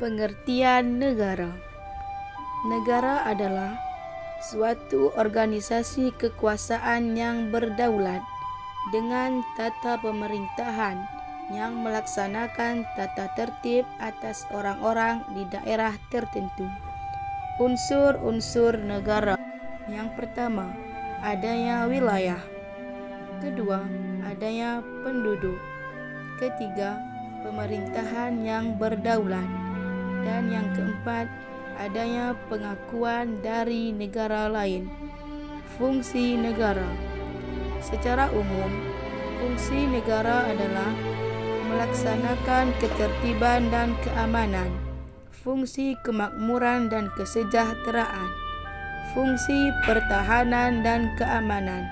Pengertian negara. Negara adalah suatu organisasi kekuasaan yang berdaulat dengan tata pemerintahan yang melaksanakan tata tertib atas orang-orang di daerah tertentu. Unsur-unsur negara. Yang pertama, adanya wilayah. Kedua, adanya penduduk. Ketiga, pemerintahan yang berdaulat. Dan yang keempat, adanya pengakuan dari negara lain. Fungsi negara. Secara umum, fungsi negara adalah melaksanakan ketertiban dan keamanan, fungsi kemakmuran dan kesejahteraan, fungsi pertahanan dan keamanan,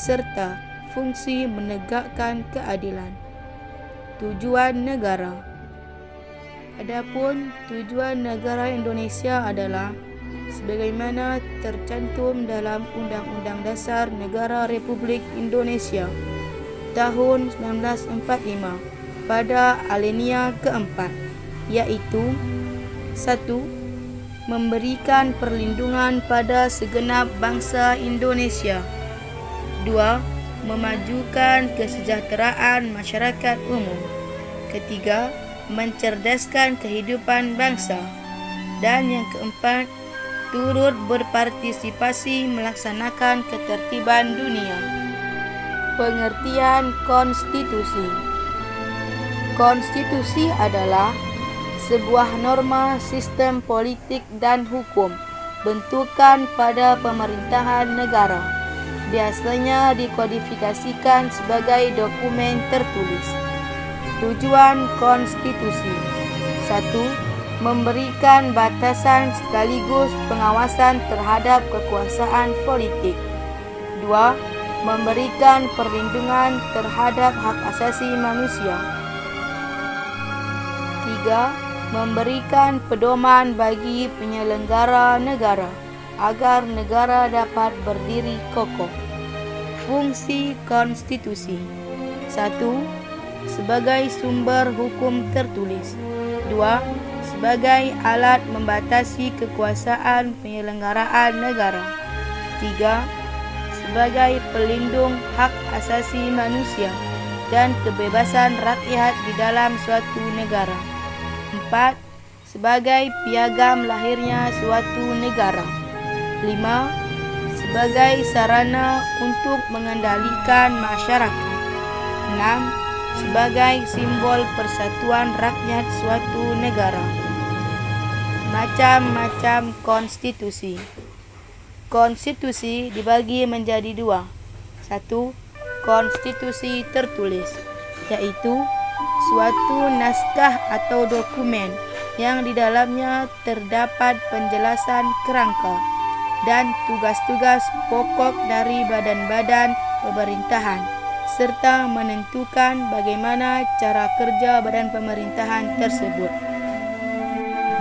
serta fungsi menegakkan keadilan. Tujuan negara. Adapun tujuan negara Indonesia adalah sebagaimana tercantum dalam Undang-Undang Dasar Negara Republik Indonesia tahun 1945 pada alinea keempat, yaitu 1. Memberikan perlindungan pada segenap bangsa Indonesia. 2. Memajukan kesejahteraan masyarakat umum. Ketiga, mencerdaskan kehidupan bangsa. Dan yang keempat, turut berpartisipasi melaksanakan ketertiban dunia. Pengertian konstitusi. Konstitusi adalah sebuah norma sistem politik dan hukum bentukan pada pemerintahan negara. Biasanya dikodifikasikan sebagai dokumen tertulis. Tujuan konstitusi. 1. Memberikan batasan sekaligus pengawasan terhadap kekuasaan politik. 2. Memberikan perlindungan terhadap hak asasi manusia. 3. Memberikan pedoman bagi penyelenggara negara agar negara dapat berdiri kokoh. Fungsi konstitusi. 1. Sebagai sumber hukum tertulis. 2. Sebagai alat membatasi kekuasaan penyelenggaraan negara. 3. Sebagai pelindung hak asasi manusia dan kebebasan rakyat di dalam suatu negara. 4. Sebagai piagam lahirnya suatu negara. 5. Sebagai sarana untuk mengendalikan masyarakat. 6. Sebagai simbol persatuan rakyat suatu negara. Macam-macam konstitusi. Konstitusi dibagi menjadi dua. 1. Konstitusi tertulis, yaitu suatu naskah atau dokumen yang di dalamnya terdapat penjelasan kerangka dan tugas-tugas pokok dari badan-badan pemerintahan, serta menentukan bagaimana cara kerja badan pemerintahan tersebut.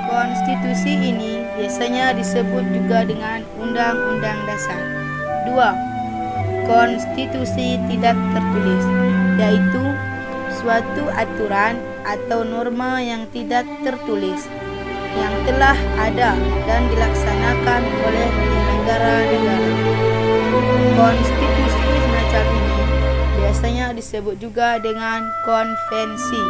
Konstitusi ini biasanya disebut juga dengan Undang-Undang Dasar. 2. Konstitusi tidak tertulis, yaitu suatu aturan atau norma yang tidak tertulis, yang telah ada dan dilaksanakan oleh penyelenggara negara. Konstitusi semacam ini biasanya disebut juga dengan konvensi.